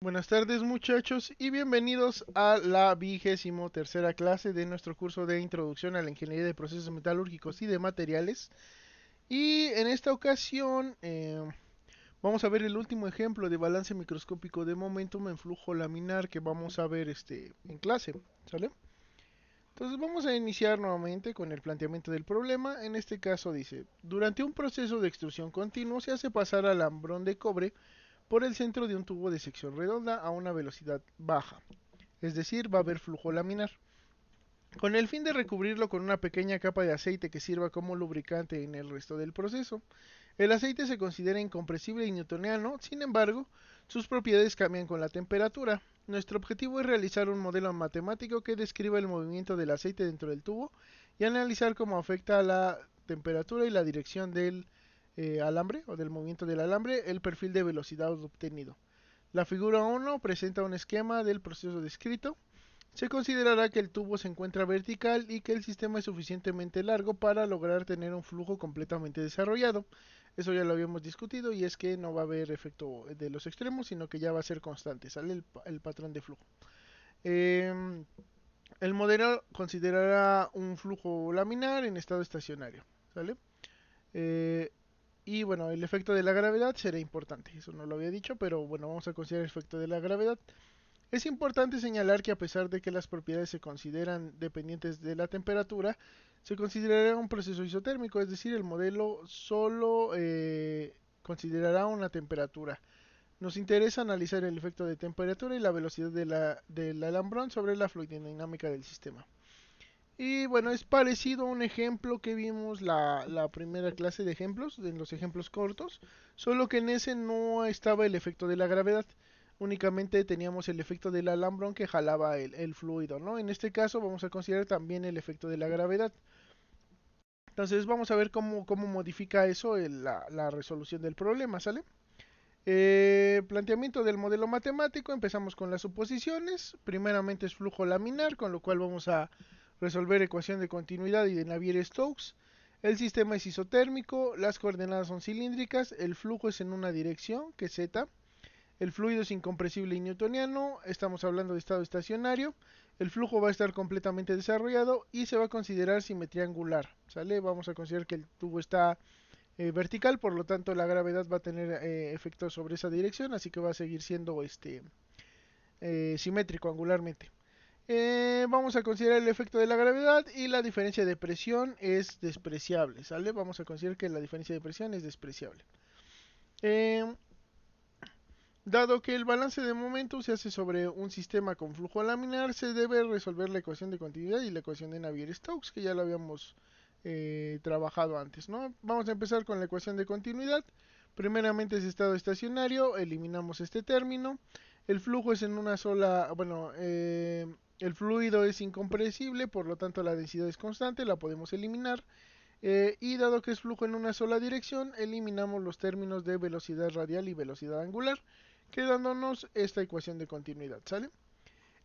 Buenas tardes muchachos y bienvenidos a la 23ª clase de nuestro curso de Introducción a la Ingeniería de Procesos Metalúrgicos y de Materiales. Y en esta ocasión vamos a ver el último ejemplo de balance microscópico de momentum en flujo laminar que vamos a ver en clase, ¿sale? Entonces vamos a iniciar nuevamente con el planteamiento del problema. En este caso dice, durante un proceso de extrusión continuo se hace pasar alambrón de cobre por el centro de un tubo de sección redonda a una velocidad baja, es decir, va a haber flujo laminar. Con el fin de recubrirlo con una pequeña capa de aceite que sirva como lubricante en el resto del proceso. El aceite se considera incompresible y newtoniano, sin embargo, sus propiedades cambian con la temperatura. Nuestro objetivo es realizar un modelo matemático que describa el movimiento del aceite dentro del tubo y analizar cómo afecta a la temperatura y la dirección del alambre o del movimiento del alambre el perfil de velocidad obtenido. La figura 1 presenta un esquema del proceso descrito. Se considerará que el tubo se encuentra vertical y que el sistema es suficientemente largo para lograr tener un flujo completamente desarrollado. Eso ya lo habíamos discutido y es que no va a haber efecto de los extremos, sino que ya va a ser constante, sale el patrón de flujo. Eh, el modelo considerará un flujo laminar en estado estacionario, ¿sale? Eh, y bueno, el efecto de la gravedad será importante, eso no lo había dicho, pero bueno, vamos a considerar el efecto de la gravedad. Es importante señalar que a pesar de que las propiedades se consideran dependientes de la temperatura, se considerará un proceso isotérmico, es decir, el modelo solo considerará una temperatura. Nos interesa analizar el efecto de temperatura y la velocidad del alambrón sobre la fluidodinámica del sistema. Y bueno, es parecido a un ejemplo que vimos la primera clase de ejemplos, en los ejemplos cortos, solo que en ese no estaba el efecto de la gravedad, únicamente teníamos el efecto del alambrón que jalaba el fluido, ¿no? En este caso vamos a considerar también el efecto de la gravedad. Entonces vamos a ver cómo modifica eso la resolución del problema, ¿sale? Planteamiento del modelo matemático, empezamos con las suposiciones. Primeramente es flujo laminar, con lo cual vamos a resolver ecuación de continuidad y de Navier-Stokes. El sistema es isotérmico, las coordenadas son cilíndricas, el flujo es en una dirección, que es z. El fluido es incompresible y newtoniano, estamos hablando de estado estacionario. El flujo va a estar completamente desarrollado y se va a considerar simetría angular, ¿sale? Vamos a considerar que el tubo está vertical, por lo tanto la gravedad va a tener efectos sobre esa dirección, así que va a seguir siendo simétrico angularmente. Vamos a considerar el efecto de la gravedad y la diferencia de presión es despreciable, ¿sale? Vamos a considerar que la diferencia de presión es despreciable. Eh, Dado que el balance de momento se hace sobre un sistema con flujo laminar, se debe resolver la ecuación de continuidad y la ecuación de Navier-Stokes, que ya lo habíamos trabajado antes, ¿no? Vamos a empezar con la ecuación de continuidad. Primeramente es estado estacionario, eliminamos este término. El flujo es en una sola, bueno, el fluido es incompresible, por lo tanto la densidad es constante, la podemos eliminar. Y dado que es flujo en una sola dirección, eliminamos los términos de velocidad radial y velocidad angular, quedándonos esta ecuación de continuidad, ¿sale?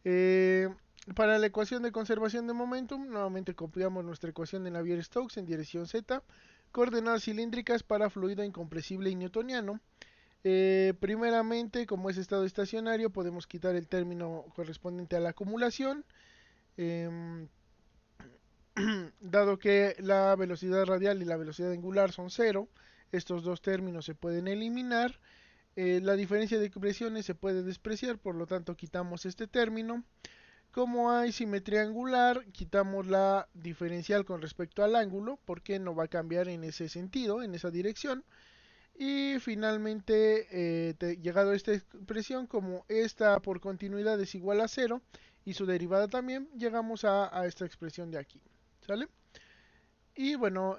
Eh, para la ecuación de conservación de momentum, nuevamente copiamos nuestra ecuación de Navier-Stokes en dirección z, coordenadas cilíndricas para fluido incompresible y newtoniano. Primeramente, como es estado estacionario, podemos quitar el término correspondiente a la acumulación. Eh, Dado que la velocidad radial y la velocidad angular son cero, estos dos términos se pueden eliminar. La diferencia de presiones se puede despreciar, por lo tanto quitamos este término. Como hay simetría angular, quitamos la diferencial con respecto al ángulo, porque no va a cambiar en ese sentido, en esa dirección. Y finalmente, llegado a esta expresión, como esta por continuidad es igual a cero y su derivada también, llegamos a esta expresión de aquí. ¿Sale? Y bueno,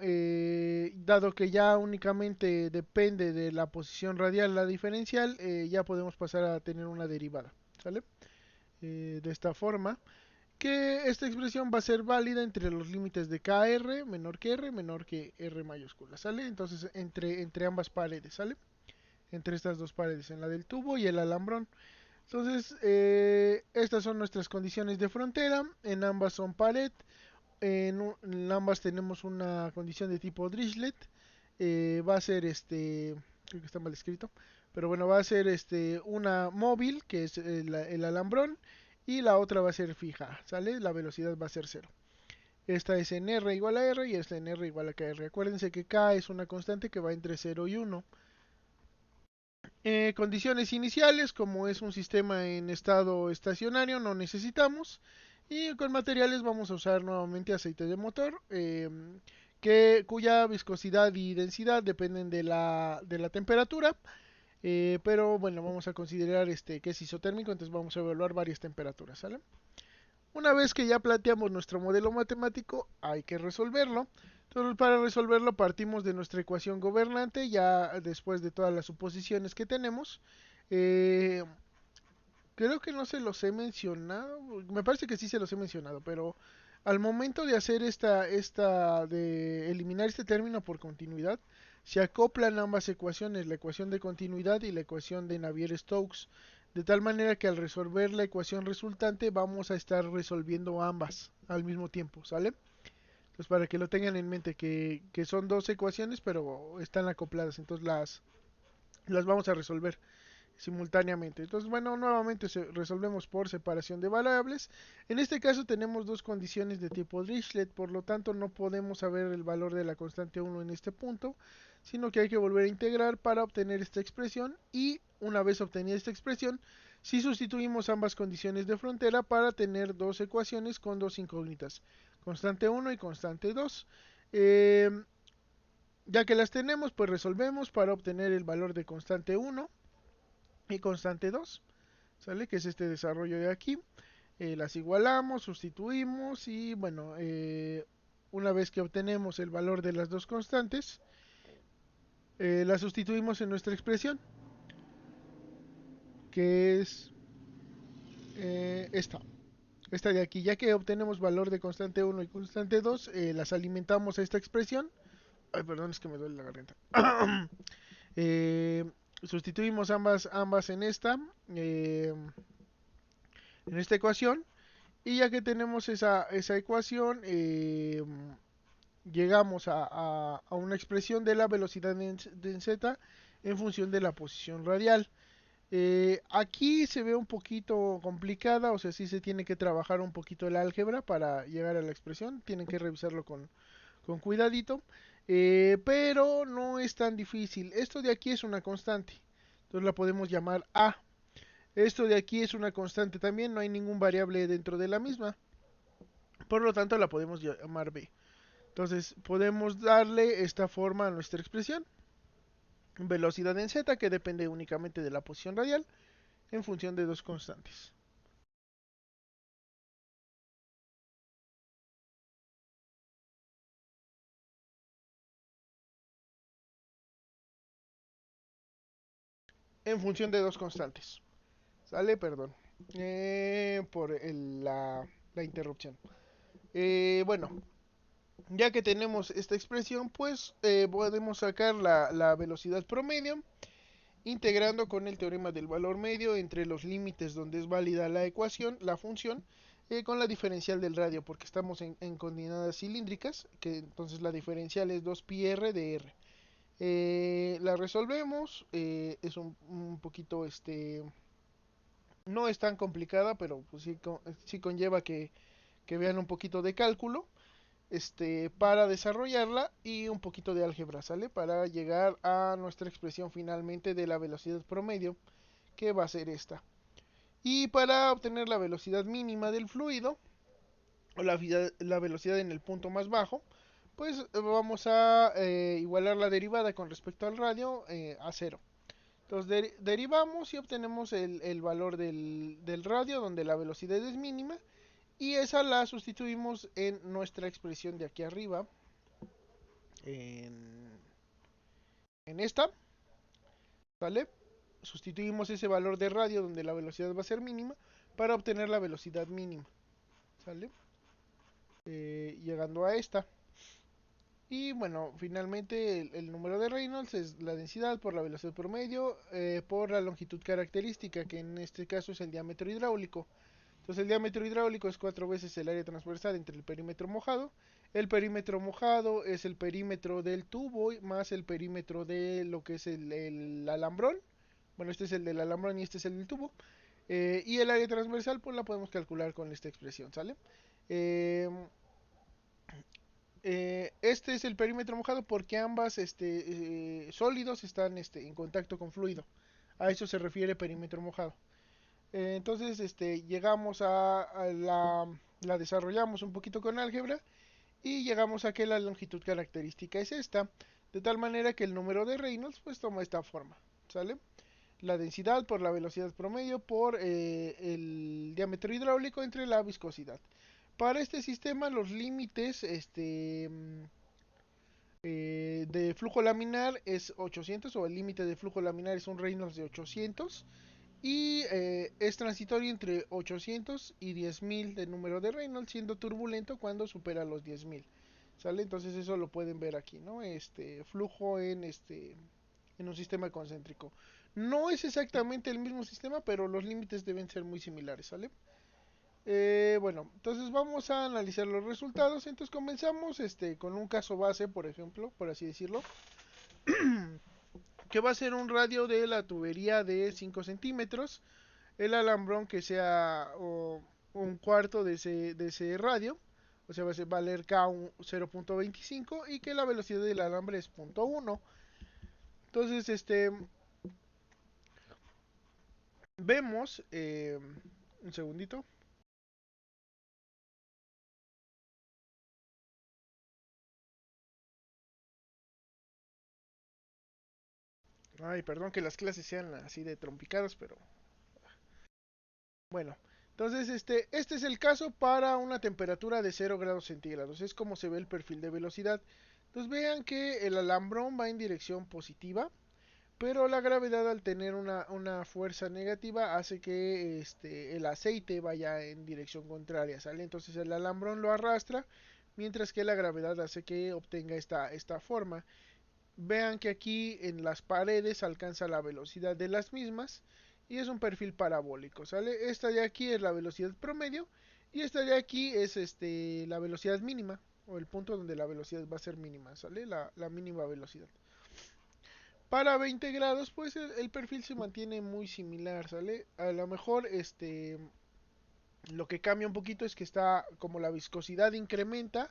dado que ya únicamente depende de la posición radial la diferencial, ya podemos pasar a tener una derivada. ¿Sale? De esta forma, que esta expresión va a ser válida entre los límites de KR menor que R mayúscula. ¿Sale? Entonces, entre ambas paredes. ¿Sale? Entre estas dos paredes, en la del tubo y el alambrón. Entonces, estas son nuestras condiciones de frontera. En ambas son pared. En ambas tenemos una condición de tipo Dirichlet. Va a ser creo que está mal escrito. Pero bueno, va a ser una móvil, que es el alambrón, y la otra va a ser fija, ¿sale? La velocidad va a ser cero. Esta es en R igual a R y esta en R igual a KR. Acuérdense que K es una constante que va entre 0 y 1. Condiciones iniciales, como es un sistema en estado estacionario, no necesitamos. Y con materiales vamos a usar nuevamente aceite de motor, cuya viscosidad y densidad dependen de la temperatura. Pero bueno, vamos a considerar que es isotérmico, entonces vamos a evaluar varias temperaturas, ¿sale? Una vez que ya planteamos nuestro modelo matemático, hay que resolverlo. Entonces, para resolverlo partimos de nuestra ecuación gobernante, ya después de todas las suposiciones que tenemos. Eh, Creo que no se los he mencionado, me parece que sí se los he mencionado, pero al momento de hacer de eliminar este término por continuidad, se acoplan ambas ecuaciones, la ecuación de continuidad y la ecuación de Navier-Stokes, de tal manera que al resolver la ecuación resultante vamos a estar resolviendo ambas al mismo tiempo, ¿sale? Entonces para que lo tengan en mente que son dos ecuaciones pero están acopladas, entonces las vamos a resolver simultáneamente. Entonces, bueno, nuevamente resolvemos por separación de variables. En este caso tenemos dos condiciones de tipo Dirichlet, por lo tanto no podemos saber el valor de la constante 1 en este punto, sino que hay que volver a integrar para obtener esta expresión y una vez obtenida esta expresión, si sustituimos ambas condiciones de frontera para tener dos ecuaciones con dos incógnitas, constante 1 y constante 2. Eh, ya que las tenemos, pues resolvemos para obtener el valor de constante 1 y constante 2, ¿sale? Que es este desarrollo de aquí. Las igualamos, sustituimos y bueno, una vez que obtenemos el valor de las dos constantes, las sustituimos en nuestra expresión, que es esta. Esta de aquí, ya que obtenemos valor de constante 1 y constante 2, las alimentamos a esta expresión. Ay, perdón, es que me duele la garganta. eh, Sustituimos ambas en esta ecuación. Y ya que tenemos esa ecuación, llegamos a una expresión de la velocidad en z en función de la posición radial. Aquí se ve un poquito complicada, o sea, sí se tiene que trabajar un poquito el álgebra para llegar a la expresión, tienen que revisarlo con cuidadito, pero no es tan difícil. Esto de aquí es una constante, entonces la podemos llamar A. Esto de aquí es una constante también, no hay ningún variable dentro de la misma. Por lo tanto, la podemos llamar B. Entonces, podemos darle esta forma a nuestra expresión. Velocidad en z, que depende únicamente de la posición radial, en función de dos constantes. En función de dos constantes. ¿Sale? Perdón. Por la interrupción. Bueno, ya que tenemos esta expresión, pues podemos sacar la velocidad promedio integrando con el teorema del valor medio entre los límites donde es válida la ecuación, la función, con la diferencial del radio, porque estamos en coordenadas cilíndricas, que entonces la diferencial es 2πr de r. La resolvemos, es un poquito, no es tan complicada, pero pues sí conlleva que vean un poquito de cálculo para desarrollarla y un poquito de álgebra, ¿sale? Para llegar a nuestra expresión finalmente de la velocidad promedio, que va a ser esta. Y para obtener la velocidad mínima del fluido, o la velocidad en el punto más bajo, pues vamos a igualar la derivada con respecto al radio a cero. Entonces derivamos y obtenemos el valor del radio, donde la velocidad es mínima, y esa la sustituimos en nuestra expresión de aquí arriba, en, en esta, ¿vale? Sustituimos ese valor de radio donde la velocidad va a ser mínima para obtener la velocidad mínima, ¿sale? Llegando a esta. Y bueno, finalmente el número de Reynolds es la densidad por la velocidad promedio por la longitud característica, que en este caso es el diámetro hidráulico. Entonces el diámetro hidráulico es 4 veces el área transversal entre el perímetro mojado. El perímetro mojado es el perímetro del tubo más el perímetro de lo que es el alambrón, Bueno, este es el del alambrón y este es el del tubo. Y el área transversal, pues la podemos calcular con esta expresión, ¿sale? Eh, este es el perímetro mojado porque ambas sólidos están en contacto con fluido. A eso se refiere perímetro mojado. Entonces, llegamos la desarrollamos un poquito con álgebra y llegamos a que la longitud característica es esta, de tal manera que el número de Reynolds pues toma esta forma, ¿sale? La densidad por la velocidad promedio por el diámetro hidráulico entre la viscosidad. Para este sistema los límites de flujo laminar es 800 o el límite de flujo laminar es un Reynolds de 800 y es transitorio entre 800 y 10.000 de número de Reynolds, siendo turbulento cuando supera los 10.000. ¿Sale? Entonces eso lo pueden ver aquí, ¿no? Flujo en un sistema concéntrico. No es exactamente el mismo sistema, pero los límites deben ser muy similares, ¿sale? Bueno, entonces vamos a analizar los resultados. Entonces comenzamos con un caso base, por ejemplo, por así decirlo, que va a ser un radio de la tubería de 5 centímetros, el alambrón que sea un cuarto de ese radio, o sea, va a valer K 0.25 y que la velocidad del alambre es 0.1. Entonces, vemos, un segundito. Ay, perdón que las clases sean así de trompicadas, pero bueno. Entonces, este es el caso para una temperatura de 0 grados centígrados. Es como se ve el perfil de velocidad. Entonces vean que el alambrón va en dirección positiva, pero la gravedad al tener una fuerza negativa hace que el aceite vaya en dirección contraria, ¿sale? Entonces el alambrón lo arrastra, mientras que la gravedad hace que obtenga esta forma. Vean que aquí en las paredes alcanza la velocidad de las mismas y es un perfil parabólico, ¿sale? Esta de aquí es la velocidad promedio y esta de aquí es la velocidad mínima o el punto donde la velocidad va a ser mínima, ¿sale? La mínima velocidad. Para 20 grados, pues el perfil se mantiene muy similar, ¿sale? A lo mejor lo que cambia un poquito es que está como la viscosidad incrementa,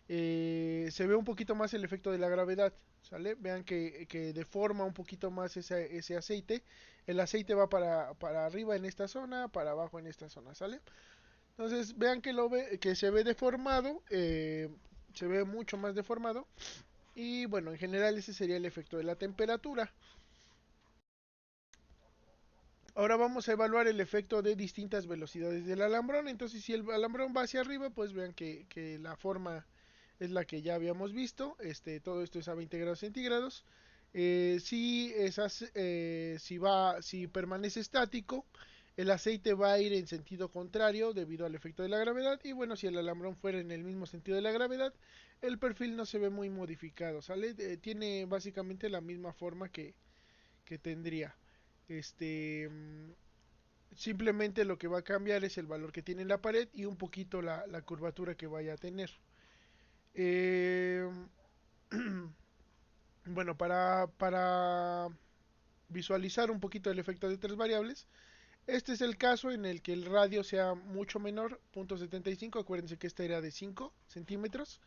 se ve un poquito más el efecto de la gravedad, ¿sale? Vean que deforma un poquito más ese aceite. El aceite va para arriba en esta zona, para abajo en esta zona, ¿sale? Entonces vean que se ve deformado, se ve mucho más deformado. Y bueno, en general ese sería el efecto de la temperatura. Ahora vamos a evaluar el efecto de distintas velocidades del alambrón. Entonces, si el alambrón va hacia arriba, pues vean que la forma es la que ya habíamos visto. Todo esto es a 20 grados centígrados. Si permanece estático, el aceite va a ir en sentido contrario debido al efecto de la gravedad. Y bueno, si el alambrón fuera en el mismo sentido de la gravedad, el perfil no se ve muy modificado, ¿sale? Tiene básicamente la misma forma que tendría. Este, mm, Simplemente lo que va a cambiar es el valor que tiene en la pared y un poquito la curvatura que vaya a tener. Eh, bueno, para visualizar un poquito el efecto de tres variables, este es el caso en el que el radio sea mucho menor, 0.75, acuérdense que esta era de 5 centímetros,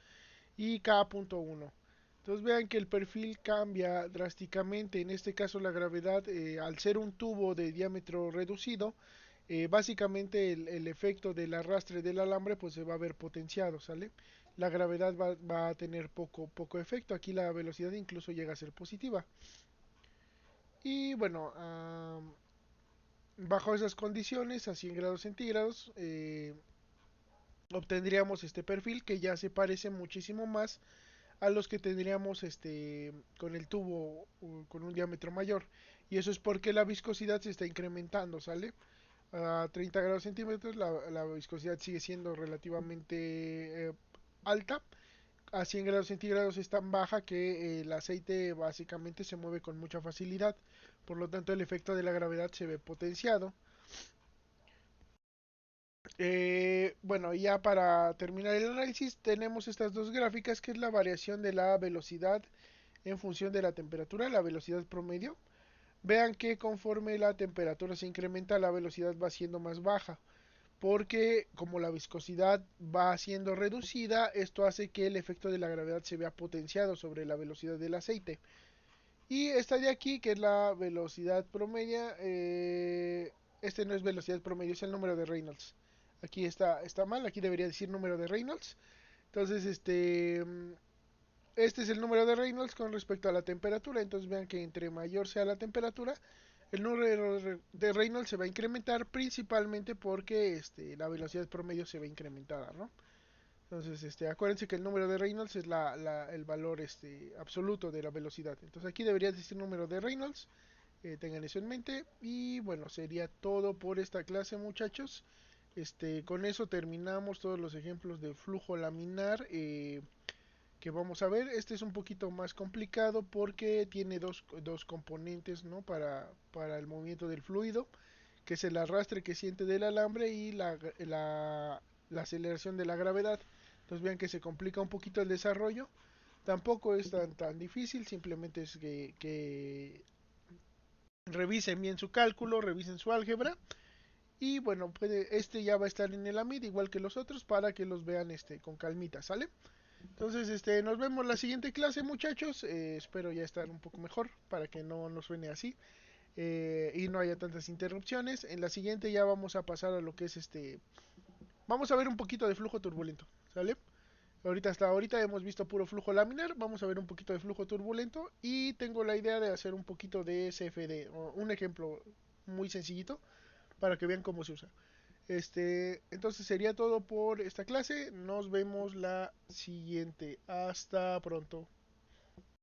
y K.1. Entonces vean que el perfil cambia drásticamente. En este caso la gravedad, al ser un tubo de diámetro reducido, básicamente el efecto del arrastre del alambre pues se va a ver potenciado, ¿sale? La gravedad va a tener poco efecto. Aquí la velocidad incluso llega a ser positiva. Y bueno, bajo esas condiciones, a 100 grados centígrados, obtendríamos este perfil que ya se parece muchísimo más a los que tendríamos con el tubo con un diámetro mayor. Y eso es porque la viscosidad se está incrementando, ¿sale? A 30 grados centímetros la viscosidad sigue siendo relativamente alta. A 100 grados centígrados es tan baja que el aceite básicamente se mueve con mucha facilidad. Por lo tanto el efecto de la gravedad se ve potenciado. Bueno, ya para terminar el análisis tenemos estas dos gráficas que es la variación de la velocidad en función de la temperatura, la velocidad promedio. vean que conforme la temperatura se incrementa, la velocidad va siendo más baja, porque como la viscosidad va siendo reducida, esto hace que el efecto de la gravedad se vea potenciado sobre la velocidad del aceite. Y esta de aquí, que es la velocidad promedia, este no es velocidad promedio, es el número de Reynolds. Aquí está mal, aquí debería decir número de Reynolds. Entonces, este es el número de Reynolds con respecto a la temperatura. Entonces vean que entre mayor sea la temperatura, el número de Reynolds se va a incrementar principalmente porque la velocidad promedio se ve incrementada, ¿no? Entonces, acuérdense que el número de Reynolds es el valor absoluto de la velocidad. Entonces aquí debería decir número de Reynolds. Tengan eso en mente. Y bueno, sería todo por esta clase, muchachos. Con eso terminamos todos los ejemplos de flujo laminar que vamos a ver. Este es un poquito más complicado porque tiene dos componentes, ¿no? Para el movimiento del fluido, que es el arrastre que siente del alambre y la aceleración de la gravedad. Entonces vean que se complica un poquito el desarrollo. Tampoco es tan difícil, simplemente es que revisen bien su cálculo, revisen su álgebra. Y bueno, este ya va a estar en el AMID igual que los otros para que los vean con calmita, ¿sale? Entonces, nos vemos la siguiente clase, muchachos. Espero ya estar un poco mejor para que no nos suene así y no haya tantas interrupciones. En la siguiente ya vamos a pasar a lo que es Vamos a ver un poquito de flujo turbulento, ¿sale? Hasta ahorita hemos visto puro flujo laminar, vamos a ver un poquito de flujo turbulento y tengo la idea de hacer un poquito de CFD, o un ejemplo muy sencillito para que vean cómo se usa. Entonces sería todo por esta clase, nos vemos la siguiente, hasta pronto.